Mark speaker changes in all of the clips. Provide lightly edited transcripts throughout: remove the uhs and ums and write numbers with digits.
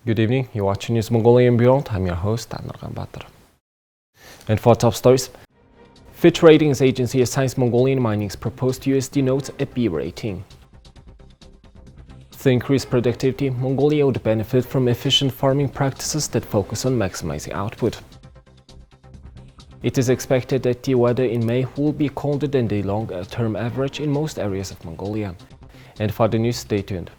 Speaker 1: Good evening, you're watching News Mongolian World. I'm your host, Anurgan Batar. And for top stories, Fitch Ratings agency assigns Mongolian Mining's proposed USD Notes a B rating. To increase productivity, Mongolia would benefit from efficient farming practices that focus on maximizing output. It is expected that the weather in May will be colder than the long-term average in most areas of Mongolia. And for the news, stay tuned.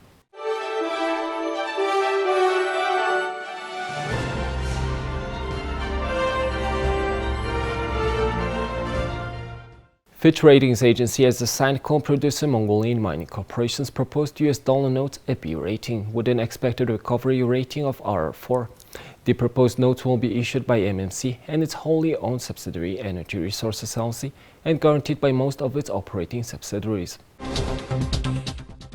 Speaker 1: Fitch Ratings agency has assigned coal producer Mongolian Mining Corporation's proposed US dollar notes a B rating with an expected recovery rating of R4. The proposed notes will be issued by MNC and its wholly owned subsidiary Energy Resources LLC and guaranteed by most of its operating subsidiaries.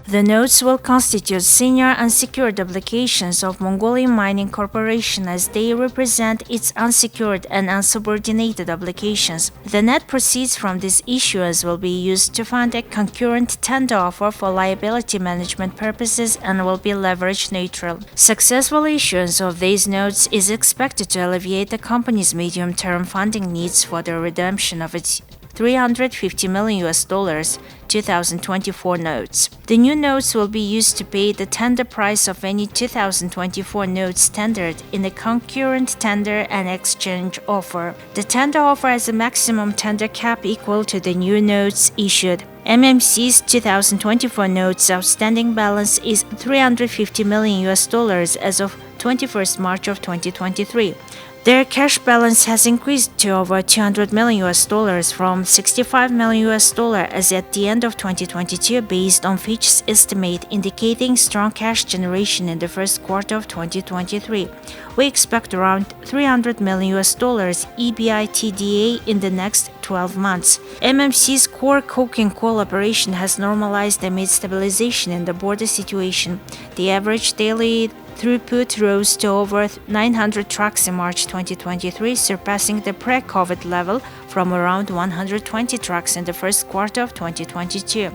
Speaker 2: The notes will constitute senior unsecured obligations of Mongolian Mining Corporation as they represent its unsecured and unsubordinated obligations. The net proceeds from this issuance will be used to fund a concurrent tender offer for liability management purposes and will be leverage neutral. Successful issuance of these notes is expected to alleviate the company's medium-term funding needs for the redemption of its $350 million 2024 notes. The new notes will be used to pay the tender price of any 2024 notes tendered in the concurrent tender and exchange offer. The tender offer has a maximum tender cap equal to the new notes issued. MMC's 2024 notes outstanding balance is $350 million as of 21st March of 2023. Their cash balance has increased to over $200 million from $65 million as at the end of 2022 based on Fitch's estimate indicating strong cash generation in the first quarter of 2023. We expect around $300 million EBITDA in the next 12 months. MMC's core coking coal operation has normalized amid stabilization in the border situation. The average daily throughput rose to over 900 trucks in March 2023, surpassing the pre-COVID level from around 120 trucks in the first quarter of 2022.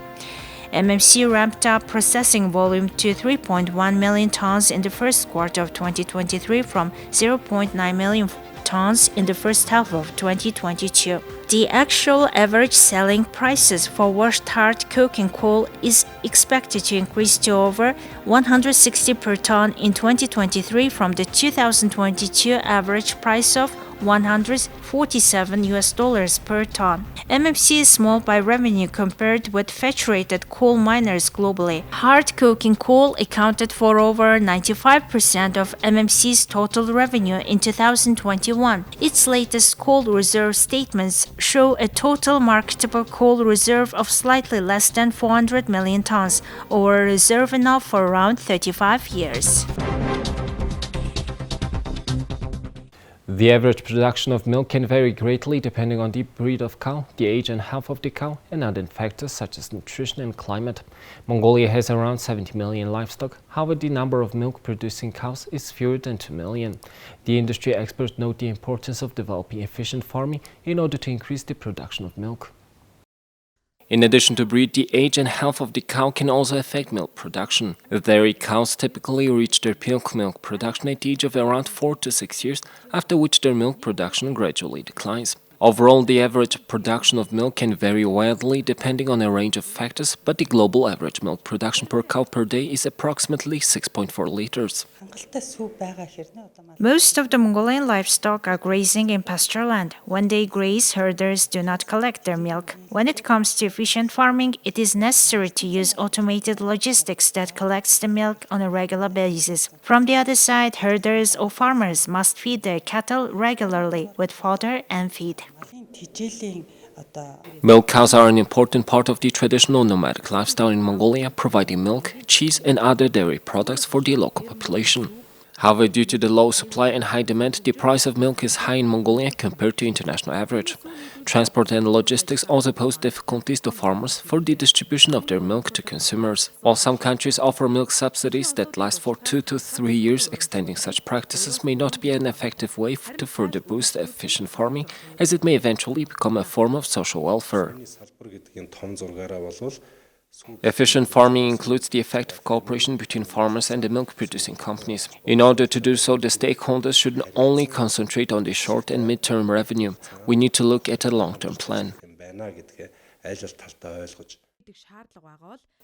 Speaker 2: MMC ramped up processing volume to 3.1 million tons in the first quarter of 2023 from 0.9 million tons in the first half of 2022. The actual average selling prices for washed hard coking coal is expected to increase to over $160 per ton in 2023 from the 2022 average price of $147 per ton. MMC is small by revenue compared with Fitch-rated coal miners globally. Hard coking coal accounted for over 95% of MMC's total revenue in 2021. Its latest coal reserve statements show a total marketable coal reserve of slightly less than 400 million tons, or a reserve enough for around 35 years.
Speaker 1: The average production of milk can vary greatly depending on the breed of cow, the age and health of the cow, and other factors such as nutrition and climate. Mongolia has around 70 million livestock, however the number of milk-producing cows is fewer than 2 million. The industry experts note the importance of developing efficient farming in order to increase the production of milk. In addition to breed, the age and health of the cow can also affect milk production. Dairy cows typically reach their peak milk production at the age of around 4 to 6 years, after which their milk production gradually declines. Overall, the average production of milk can vary widely depending on a range of factors, but the global average milk production per cow per day is approximately 6.4 liters.
Speaker 2: Most of the Mongolian livestock are grazing in pasture land. When they graze, herders do not collect their milk. When it comes to efficient farming, it is necessary to use automated logistics that collects the milk on a regular basis. From the other side, herders or farmers must feed their cattle regularly with fodder and feed.
Speaker 1: Milk cows are an important part of the traditional nomadic lifestyle in Mongolia, providing milk, cheese and other dairy products for the local population. However, due to the low supply and high demand, the price of milk is high in Mongolia compared to international average. Transport and logistics also pose difficulties to farmers for the distribution of their milk to consumers. While some countries offer milk subsidies that last for 2 to 3 years, extending such practices may not be an effective way to further boost efficient farming, as it may eventually become a form of social welfare. Efficient farming includes the effective cooperation between farmers and the milk-producing companies. In order to do so, the stakeholders shouldn't only concentrate on the short and mid-term revenue. We need to look at a long-term plan.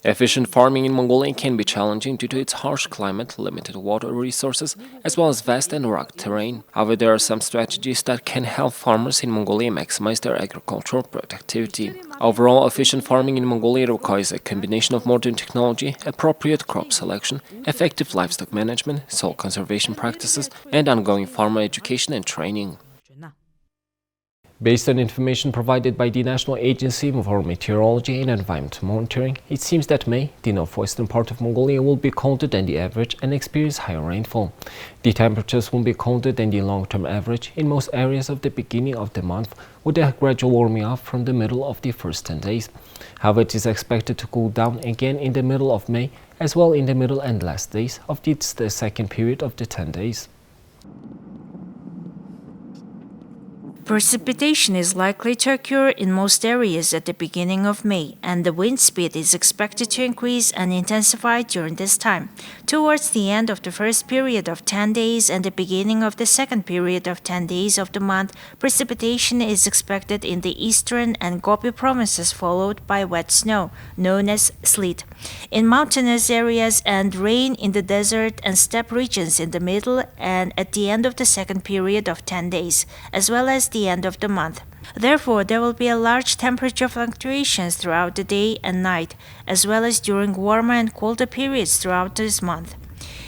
Speaker 1: Efficient farming in Mongolia can be challenging due to its harsh climate, limited water resources, as well as vast and rugged terrain. However, there are some strategies that can help farmers in Mongolia maximize their agricultural productivity. Overall, efficient farming in Mongolia requires a combination of modern technology, appropriate crop selection, effective livestock management, soil conservation practices, and ongoing farmer education and training. Based on information provided by the National Agency for Meteorology and Environmental Monitoring, it seems that May, the northwestern part of Mongolia, will be colder than the average and experience higher rainfall. The temperatures will be colder than the long-term average in most areas of the beginning of the month, with a gradual warming up from the middle of the first 10 days. However, it is expected to cool down again in the middle of May, as well in the middle and last days of the second period of the 10 days.
Speaker 2: Precipitation is likely to occur in most areas at the beginning of May, and the wind speed is expected to increase and intensify during this time. Towards the end of the first period of 10 days and the beginning of the second period of 10 days of the month, precipitation is expected in the eastern and Gobi provinces, followed by wet snow, known as sleet, in mountainous areas, and rain in the desert and steppe regions in the middle and at the end of the second period of 10 days, as well as the end of the month. Therefore, there will be a large temperature fluctuations throughout the day and night, as well as during warmer and colder periods throughout this month.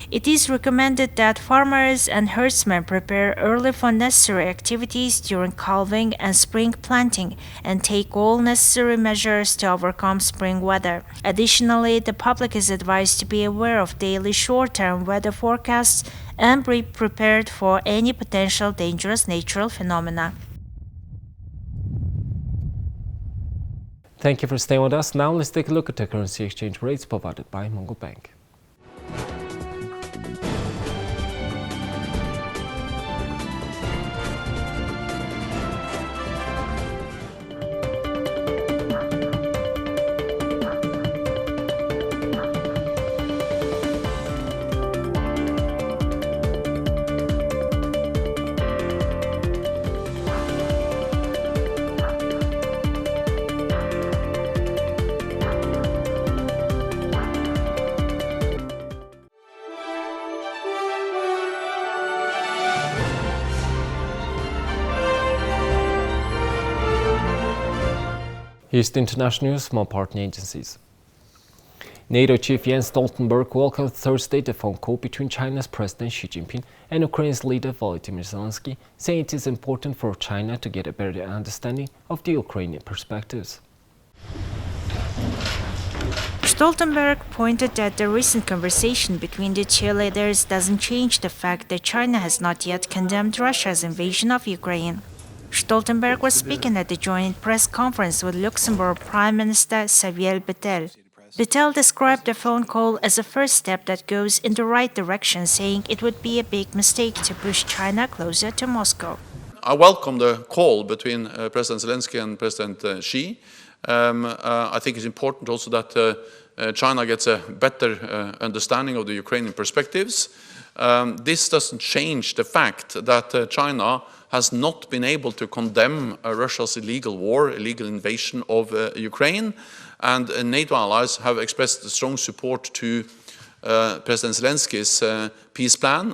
Speaker 2: It is recommended that farmers and herdsmen prepare early for necessary activities during calving and spring planting and take all necessary measures to overcome spring weather. Additionally, the public is advised to be aware of daily short-term weather forecasts and be prepared for any potential dangerous natural phenomena.
Speaker 1: Thank you for staying with us. Now let's take a look at the currency exchange rates provided by Mongol Bank. Here's the international news from our partner agencies. NATO Chief Jens Stoltenberg welcomed Thursday the phone call between China's President Xi Jinping and Ukraine's leader Volodymyr Zelensky, saying it is important for China to get a better understanding of the Ukrainian perspectives.
Speaker 2: Stoltenberg pointed at the recent conversation between the two leaders doesn't change the fact that China has not yet condemned Russia's invasion of Ukraine. Stoltenberg was speaking at the joint press conference with Luxembourg Prime Minister Xavier Bettel. Bettel described the phone call as a first step that goes in the right direction, saying it would be a big mistake to push China closer to Moscow.
Speaker 3: I welcome the call between President Zelensky and President Xi. I think it's important also that China gets a better understanding of the Ukrainian perspectives. This doesn't change the fact that China has not been able to condemn Russia's illegal war, illegal invasion of Ukraine, and NATO allies have expressed strong support to President Zelensky's peace plan,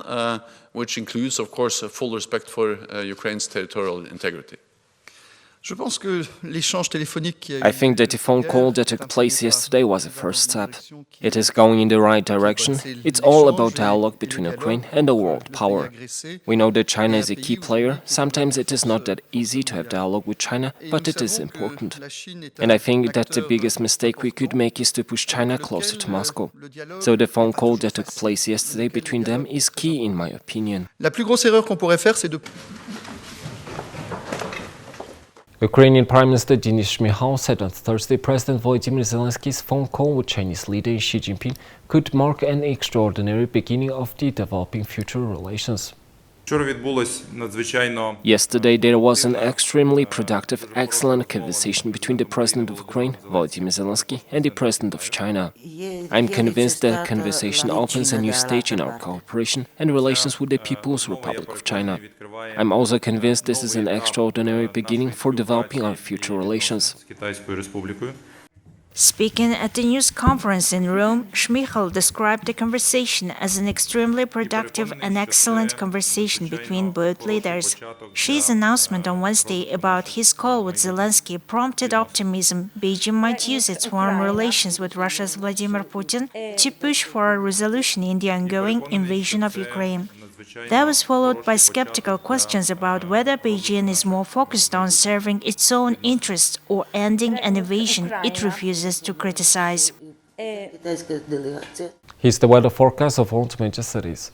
Speaker 3: which includes, of course, full respect for Ukraine's territorial integrity.
Speaker 1: I think that the phone call that took place yesterday was a first step. It is going in the right direction. It's all about dialogue between Ukraine and the world power. We know that China is a key player. Sometimes it is not that easy to have dialogue with China, but it is important. And I think that the biggest mistake we could make is to push China closer to Moscow. So the phone call that took place yesterday between them is key in my opinion. Ukrainian Prime Minister Denis Shmyhal said on Thursday President Volodymyr Zelensky's phone call with Chinese leader Xi Jinping could mark an extraordinary beginning of the developing future relations. Yesterday there was an extremely productive, excellent conversation between the President of Ukraine, Volodymyr Zelensky, and the President of China. I'm convinced that conversation opens a new stage in our cooperation and relations with the People's Republic of China. I'm also convinced this is an extraordinary beginning for developing our future relations.
Speaker 2: Speaking at the news conference in Rome, Shmyhal described the conversation as an extremely productive and excellent conversation between both leaders. Xi's announcement on Wednesday about his call with Zelensky prompted optimism Beijing might use its warm relations with Russia's Vladimir Putin to push for a resolution in the ongoing invasion of Ukraine. That was followed by skeptical questions about whether Beijing is more focused on serving its own interests or ending an invasion it refuses to criticize.
Speaker 1: Here's the weather forecast of all major cities.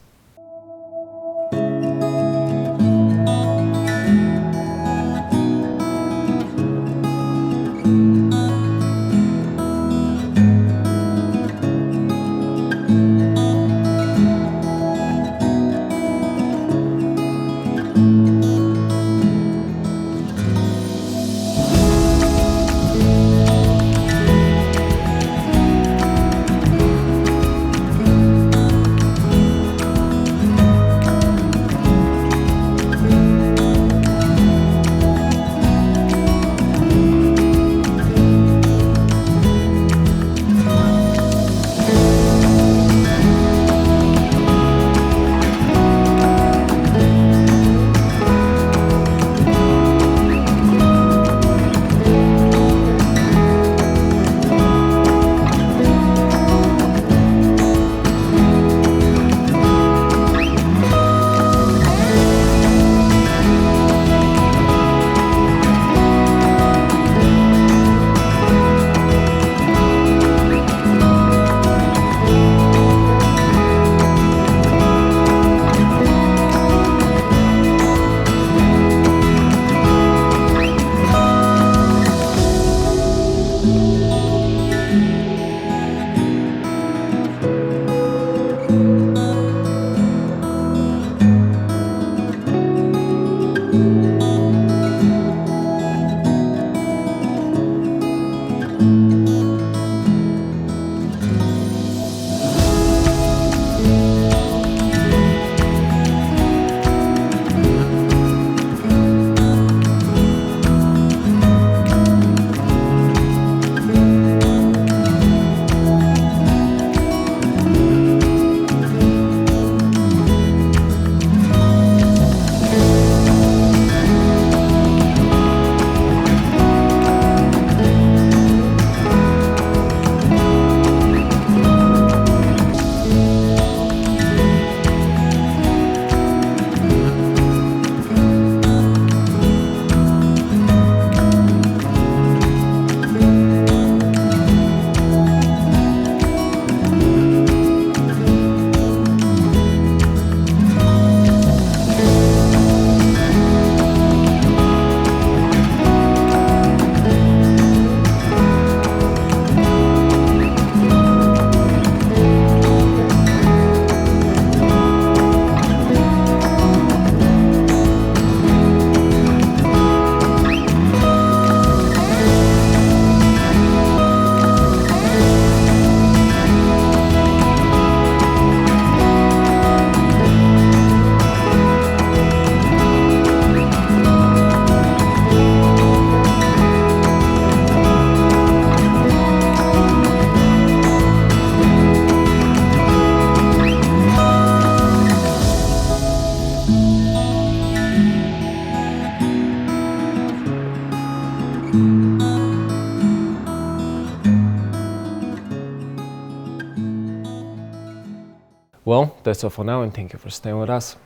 Speaker 1: Well, that's all for now, and thank you for staying with us.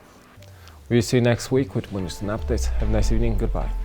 Speaker 1: We'll see you next week with more news and updates. Have a nice evening. Goodbye.